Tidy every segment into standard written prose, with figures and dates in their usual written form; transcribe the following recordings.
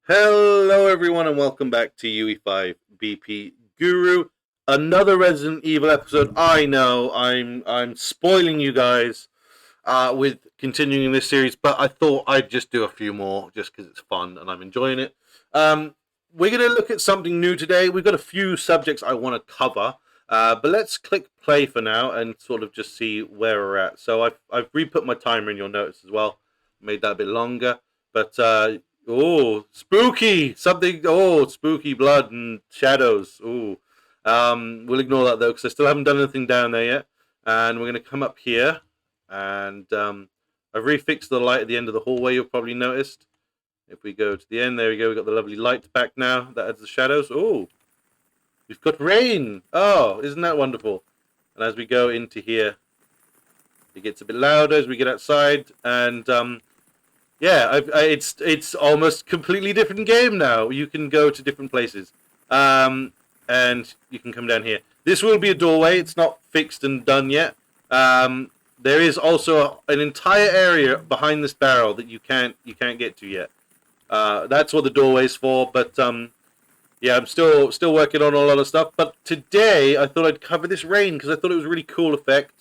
Hello everyone and welcome back to UE5 BP Guru. Another Resident Evil episode. I know I'm spoiling you guys with continuing this series, but I thought I'd just do a few more just because it's fun and I'm enjoying it. We're going to look at something new today. We've got a few subjects I want to cover, but let's click play for now and sort of just see where we're at. So I've re-put my timer in your notes as well. Made that a bit longer, but oh, spooky! Something. Oh, spooky blood and shadows. Oh, we'll ignore that though because I still haven't done anything down there yet. And we're going to come up here, and I've refixed the light at the end of the hallway. You've probably noticed. If we go to the end, there we go. We've got the lovely light back now. That adds the shadows. Oh, we've got rain. Oh, isn't that wonderful? And as we go into here, it gets a bit louder as we get outside, and yeah, it's almost completely different game now. You can go to different places, and you can come down here. This will be a doorway. It's not fixed and done yet. There is also an entire area behind this barrel that you can't get to yet. That's what the doorway is for. But yeah, I'm still working on a lot of stuff. But today I thought I'd cover this rain because I thought it was a really cool effect,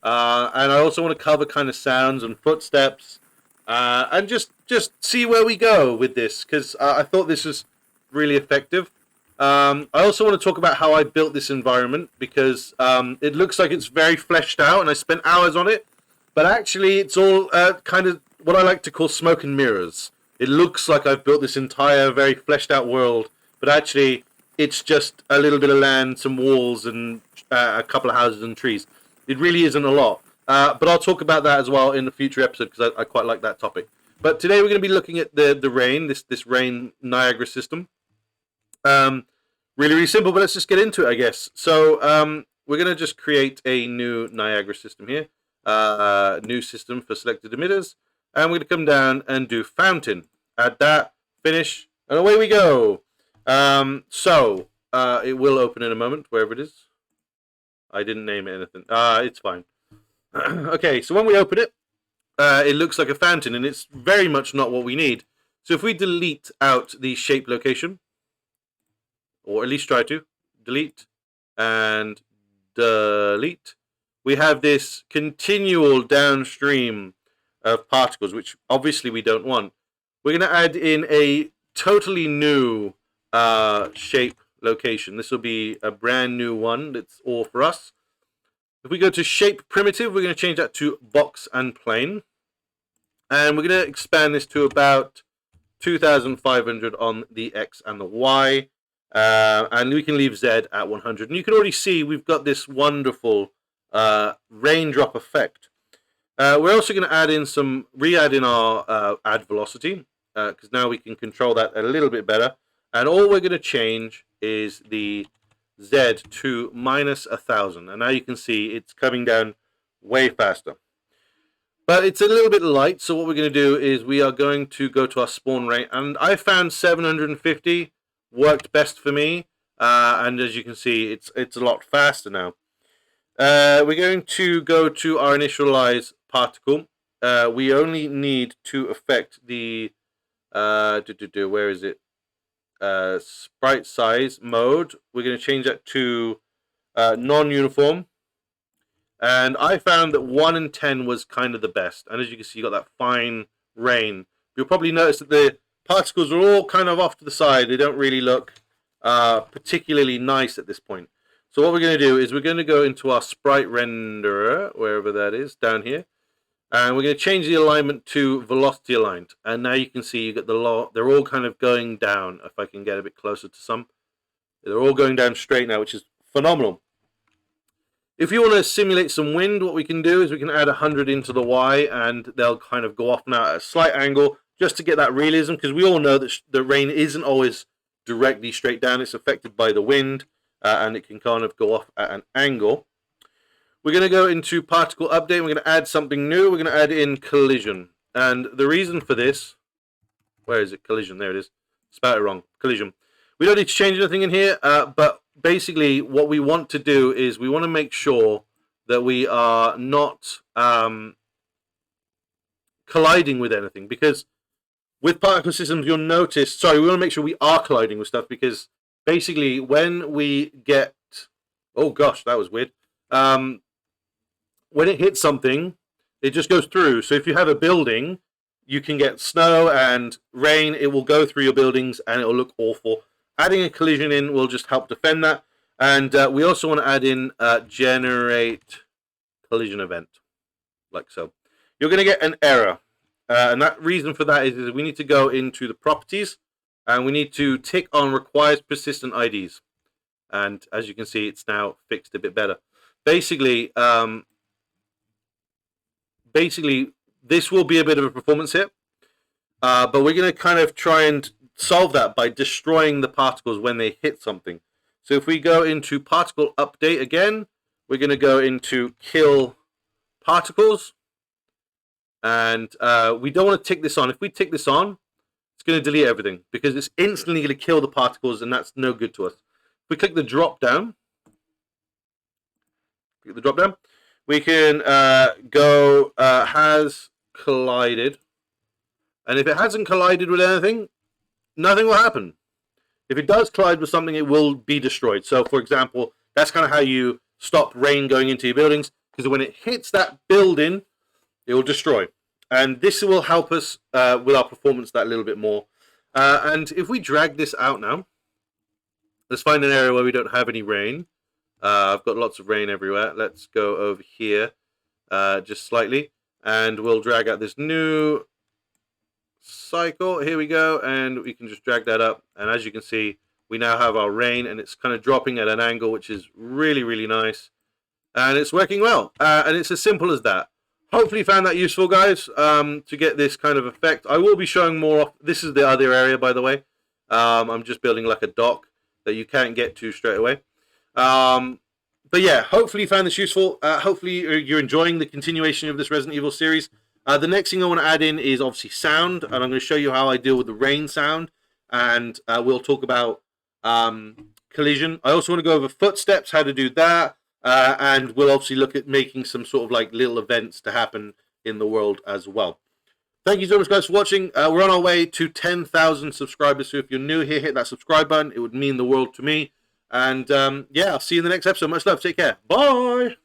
and I also want to cover kind of sounds and footsteps. And just see where we go with this, because I thought this was really effective. I also want to talk about how I built this environment, because it looks like it's very fleshed out, and I spent hours on it. But actually, it's all kind of what I like to call smoke and mirrors. It looks like I've built this entire very fleshed out world, but actually, it's just a little bit of land, some walls, and a couple of houses and trees. It really isn't a lot. But I'll talk about that as well in a future episode because I quite like that topic. But today we're going to be looking at the rain, this rain Niagra system. Really simple, but let's just get into it, I guess. So we're going to just create a new Niagra system here. New system for selected emitters. And we're going to come down and do fountain. Add that, finish, and away we go. So it will open in a moment, wherever it is. I didn't name it anything. It's fine. Okay, so when we open it, it looks like a fountain, and it's very much not what we need. So if we delete out the shape location, or at least try to, delete and delete, we have this continual downstream of particles, which obviously we don't want. We're going to add in a totally new shape location. This will be a brand new one that's all for us. If we go to shape primitive, we're going to change that to box and plane. And we're going to expand this to about 2,500 on the X and the Y. And we can leave Z at 100. And you can already see we've got this wonderful raindrop effect. We're also going to add in re-add in our add velocity, because now we can control that a little bit better. And all we're going to change is the Z to -1,000, and now you can see it's coming down way faster. But it's a little bit light, so what we're going to do is we are going to go to our spawn rate, and I found 750 worked best for me, and as you can see, it's a lot faster now. We're going to go to our initialize particle. We only need to affect the where is it? Sprite size mode. We're going to change that to non-uniform, and I found that 1 and 10 was kind of the best. And as you can see, you got that fine rain. You'll probably notice that the particles are all kind of off to the side. They don't really look particularly nice at this point. So what we're going to do is we're going to go into our sprite renderer, wherever that is, down here. And we're going to change the alignment to velocity aligned. And now you can see you get they're all kind of going down. If I can get a bit closer to some. They're all going down straight now, which is phenomenal. If you want to simulate some wind, what we can do is we can add 100 into the Y, and they'll kind of go off now at a slight angle, just to get that realism, because we all know that the rain isn't always directly straight down. It's affected by the wind, and it can kind of go off at an angle. We're going to go into particle update. We're going to add something new. We're going to add in collision. And the reason for this, where is it? Collision. There it is. Spelled it wrong. Collision. We don't need to change anything in here, but basically what we want to do is we want to make sure that we are not colliding with anything, because with particle systems, you'll notice, sorry, we want to make sure we are colliding with stuff, because basically when we get, oh gosh, that was weird. When it hits something, it just goes through. So if you have a building, you can get snow and rain, it will go through your buildings and it will look awful. Adding a collision in will just help defend that. And we also want to add in generate collision event, like so. You're going to get an error. And that reason for that is we need to go into the properties and we need to tick on requires persistent IDs. And as you can see, it's now fixed a bit better. Basically, this will be a bit of a performance hit, but we're going to kind of try and solve that by destroying the particles when they hit something. So if we go into particle update again, we're going to go into kill particles. And we don't want to tick this on. If we tick this on, it's going to delete everything because it's instantly going to kill the particles, and that's no good to us. If we click the drop down, we can go has collided. And if it hasn't collided with anything, nothing will happen. If it does collide with something, it will be destroyed. So, for example, that's kind of how you stop rain going into your buildings, because when it hits that building, it will destroy. And this will help us with our performance that little bit more. And if we drag this out now, let's find an area where we don't have any rain. I've got lots of rain everywhere. Let's go over here just slightly. And we'll drag out this new cycle. Here we go. And we can just drag that up. And as you can see, we now have our rain. And it's kind of dropping at an angle, which is really, really nice. And it's working well. And it's as simple as that. Hopefully you found that useful, guys, to get this kind of effect. I will be showing more off. This is the other area, by the way. I'm just building like a dock that you can't get to straight away. But yeah, hopefully you found this useful. Hopefully you're enjoying the continuation of this Resident Evil series. The next thing I want to add in is obviously sound, and I'm going to show you how I deal with the rain sound, and we'll talk about collision. I also want to go over footsteps, how to do that, and we'll obviously look at making some sort of like little events to happen in the world as well. Thank you so much, guys, for watching. We're on our way to 10,000 subscribers, so if you're new here, hit that subscribe button. It would mean the world to me. And yeah, I'll see you in the next episode. Much love. Take care. Bye.